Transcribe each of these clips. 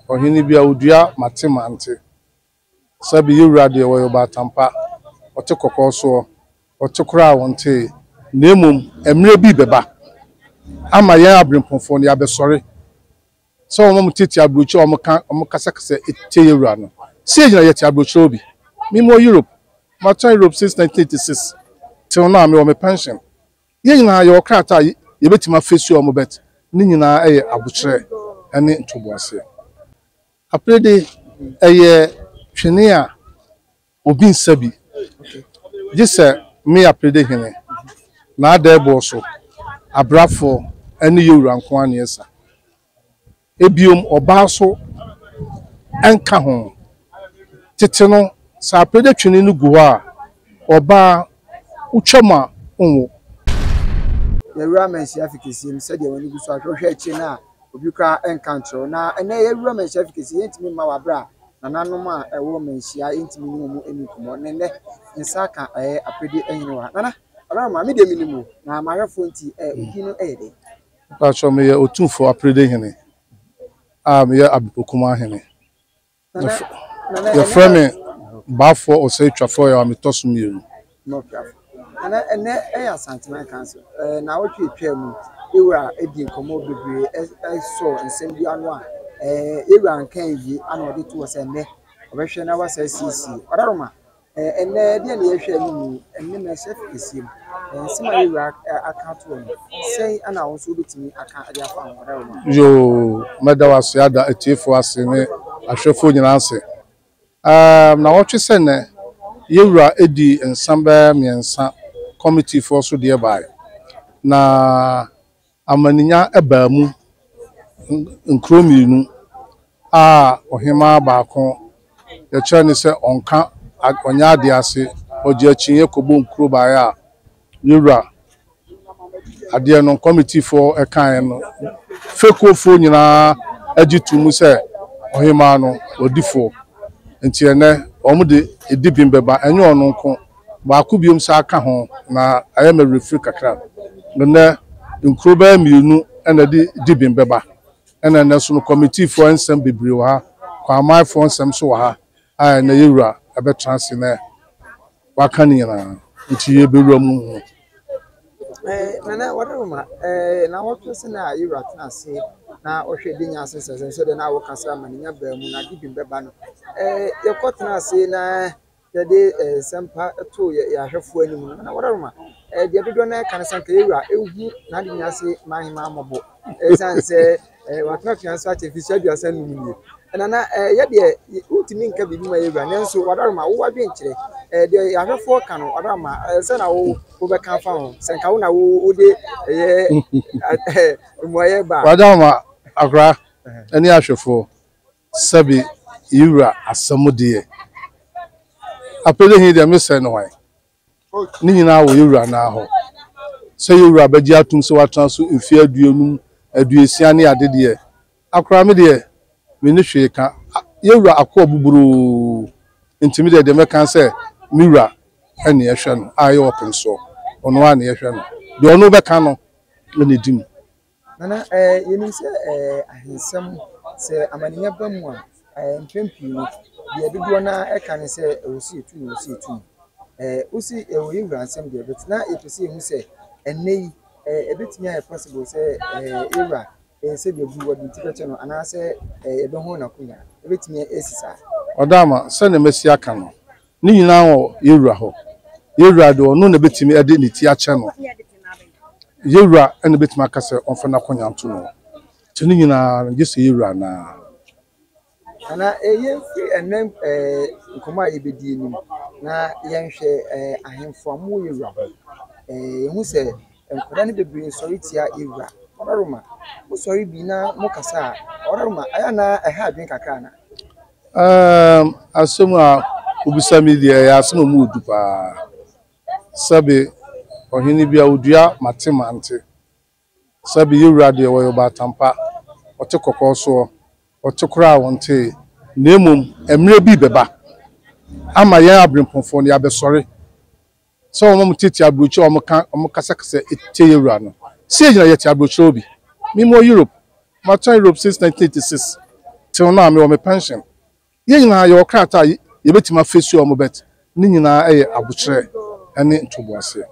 ohini bia odua matemante sabi yewura de wo yoba tampa ote kokoso ote kura wonte nemum emre bi beba ama yan abrempofo ne abesore so omo tete abrochi omo kasa ete yewura no se ejina yete abrochi obi mimo Europe ma try Europe since 1986 till now me o me pension ye nyina ye okrata ye betima fesu omo bet ni nyina eye abuchire ene ntoboase aprede eye twene a obi nsabi gise me aprede hene na adebo so abrafo ene yewura nko ane esa ebiom oba so enka ho tete no sa aprede twene no gu a oba utwama onwo yewura mensi afikisi mi se de wani gu so ahwehwe achi na obi kra encounter na ene yewura mensi afikisi yentimi ma wabra na nanom a ewo mensia yentimi ni mu enikumo nene nsaka aprede enyine wa nana ara ma me de minimu na mahwefo nti obi no eyede pa cho me ye otunfo aprede hene me ye abokuma hene your friend bafo o say twafo ya me tosu miru no twafo ana ene eya santima council na wotwe twam ewura edi nkomo bebre so nsem bi anu a ewura nkan yi ana odi to se ne obehwe na wasa cc odaroma ene de na yehwe anim enne na chef kesim nsema ewura account won sei ana wo so betimi aka ade afa odaroma yo medawaso ya da etiefo ase ne ahwefo nyina ase na wotwe se ne yewura edi nsamba miensa committee for so dey by na amaninya ebaamu nkrominu ohima baako ye chani se onka onya ade ase oje achinye kobo nkro bae a yewura ade no committee for ekan no fekofo nyina agitumu se ohima no odifo nti ene omude edibim beba enye ono nko baako biom sa aka ho na ayema refri kakra ne nkroba mienu ena di dibim beba ena ne so no committee for ensem bebre wa kwa mai for ensem so wa ha na yewura abe transi na waka ni na nti ye bewura mu nana wadaruma na wotu se na yewura transi na ohwe de nya asese so de na wo kasa maninya ba mu na dibim beba no ye kotna se na yade sempa to ya hwefo anim na wadaruma de dodo na kan sanka yewura ehu na de nya se mahima mobo sanse watna fianso artificial biasa numi nana yade utimi nka bibi ma yewura nanso wadaruma wo wadwe nkire de ya hwefo kan wadaruma se na wo be kan fa ho senka wo na wo de moye ba wadaruma akra ani ahwefo sabi yewura asamudie apele hi de mese no wan ni nyina wo yewura na ho se yewura baji atum se watan so efi aduonum aduesia ne adede akra me de me ne hwe ka yewura akọ buburu ntimi de mekan se miwura ene ehwe no ayo open so ono a ne ehwe no de ono be ka no ne dim nana yenim se ahensem se amaninya bamu a mpempi no de dodo na eka ne se osi etu osi yewura ansem de betina epese hu se enei ebetimi a possible se yewura se be bu wadi tikache no ana se ebe ho na kunya ebetimi esisa odama se ne mesi aka no ni nyina ho yewura ho yewura de ono na betimi ade ne ti ache no yewura ene betimi aka se onfa na kunya nto no tini nyina gese yewura na ana eye free enem nkoma ebedi nim na yenhwe ahemfo amu yewura ho ehu se enkoda ne bebre sori tia yewura odaruma mo sori bi na mo kasa odaruma aya na eha adwen kakra na asemu a ubisa media ya asemu mu dupa sabe ohini bia odua matemante sabe yewura de wo yoba tampa ote kokoso ote kura wonte nemum emre bi beba ama yan abrempofo ne abesore so omo tete abrochi omo kasa ete yewura no se ejina yete abrochi obi mimo Europe ma try Europe since 1986 till now me o me pension ye nyina ye okrata ye betima face o mo bet ni nyina eye abukyere ene ntoboase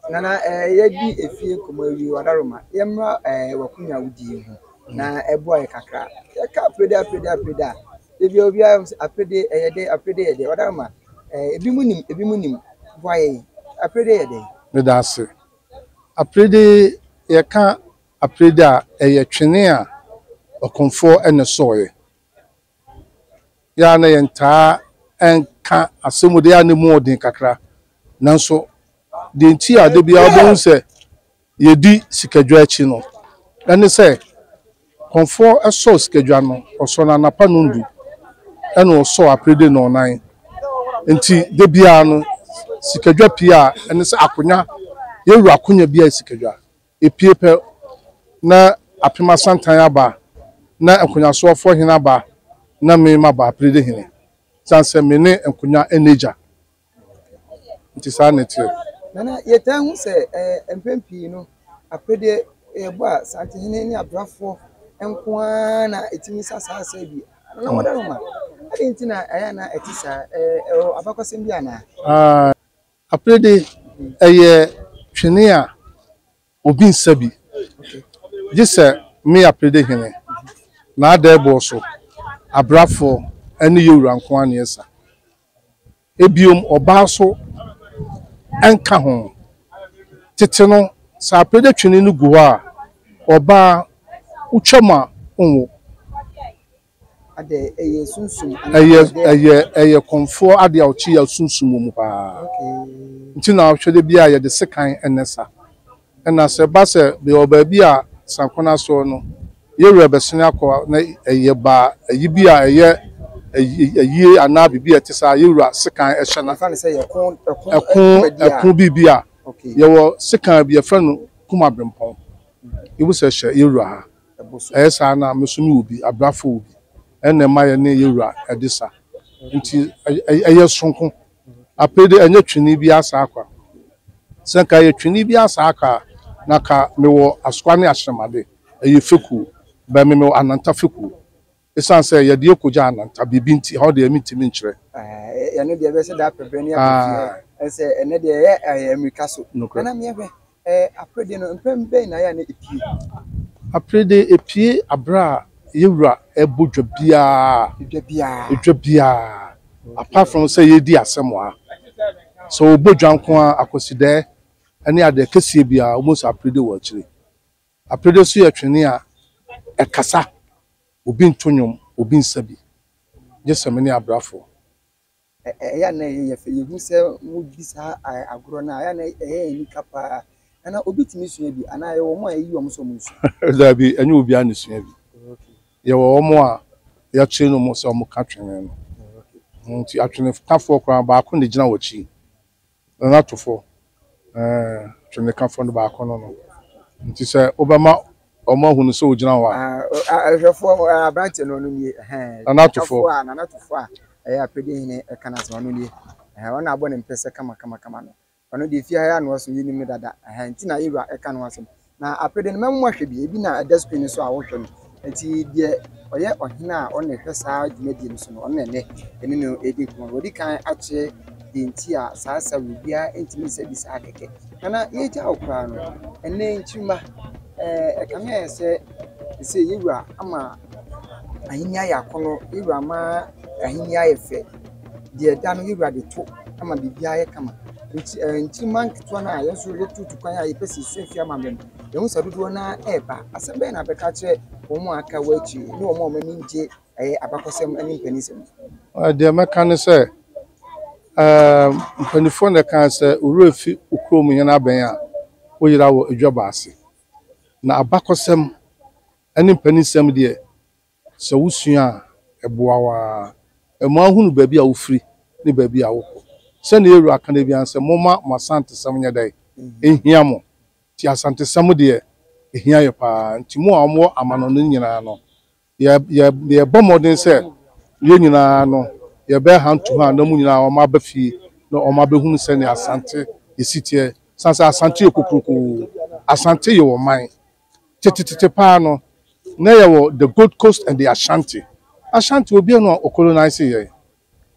nana yedi efie komawi wadaroma yemra wakunya wudi ho na ebo ay kakra ya ka apreda ebi obi apede yede wadaroma ebi munim boye aprede yede me da ase aprede ye ka apreda eye twene a okonfo ene soye ya na yenta enka asemude ya ne mu odin kakra nanso de nti a de bia obon se yedi sikadwa achi no ene se konfo eso sikadwa no oso na napa nundu ene oso aprede no nan nti de bia no sikadwa pia ene se akonya yeru akonya bia sikadwa epie pe na apema santan aba na akonya so ofo hina ba na me ma ba aprede hine sanse me ne akonya eneja nti sa netie nana yeta hu se empempi no aprede ebo a sante hene ni abrafo enkoa na etimi sasa bi na wadaroma ade nti na aya na etisa abakosem bi ana aprede eye twene a obi nsabi gise me aprede hene na ada ebo so abrafo ene yewura nkoa na yesa ebiom oba so enka ho tete no sa aprede twene no gu a oba utwama onwo ade eye sunsun eye konfo ade a uchi ya sunsun mu pa nti na hwede bia ye de sekan enesa ena se ba se be oba bia sankona so no yewura besene akọ na eye ba ayi bia eye ayi ana bibia tisa yewura sekan ehye na fa ne se ekun bibia yewo sekan bia fra no kuma brempon ibu se hye yewura ha esa na mesumi obi abrafo obi ene ma ye ne yewura edisa nti eye sonko apede enye twini bi asa akwa senka ye twini bi asa aka na ka mewo asokwa ne ahyemade eye feku ba me ananta feku esanse ye de ekoja ananta bibi nti how de emitimi nkyere ya no de be se da pepe ne afie ese ene de ye America so na me hwe aprede no mpembe na ya na epie aprede epie abra yewura ebodwa bia apart from say yedi asemwa so obodwa nko akoside ene ade kese bia almost aprede wo akire aprede so ye twene a ekasa obi ntonyom obi nsabi jesemene abrafo ya na ye hu se mu bisa agoro na ya na ni kapa ana obi timi sua bi ana ye wo mo ayi wo mo so mo sua da bi enye obi an sua bi ye wo mo a ya kire no mo so mo ka twene no nti atwene kafo kra ba ko ne gina wachi na tofo twene kafo no ba ko no nti se obama omo hunu so gina wa ahwefo abranche no ni na tofo a apede hine kana se no ni wana abọ ne mpese kama no ono de fia ya no so yini mi dada nti na yira eka no asem na apede ne memo hwe bi ebi na desktop so a wo hwe no nti de oye ohina a ono hwe saa dwumadi no so no ono ne eni no edi kuma wodi kan ache de nti a saasa wubia entimi se bi saa keke kana yeja okra no ene nchima ekame se yira ama ahinya yakono yira ma ahinya yefe de da no yira de to ama bibia ye kama nti manketwa na yeso retutu kwan a yepesi sefia mamem yehu sadudo na eba asembe na beka che omo aka wachi ni omo mani nje abakosem ani mpanisem de meka ne se mpanifo ne kan se urefi ukrom yen aben a oyira wo adwaba ase na abakosem ani mpanisem de se wusua eboawa emu ahunu baabi a wofri ni baabi a wokọ se na yeru akana bi anse moma masante sam nya dai ehia mo ti asante sam de ehia ye pa nti mo amwo amano no nyina no ye bomodin se ye nyina no ye be hantu ha na mu nyina o ma ba fie na o ma be hunu se ne asante esitie sansa asante ekokroko asante ye wo man tete pa no na yɛwɔ the Gold Coast and the Ashanti obi no colonize yɛ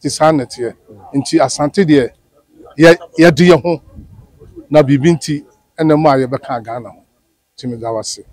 ti saa nɛteɛ nti Asante deɛ yɛde yɛ ho na bibi nti ɛna mu a yɛbɛka Ghana ho timi da wase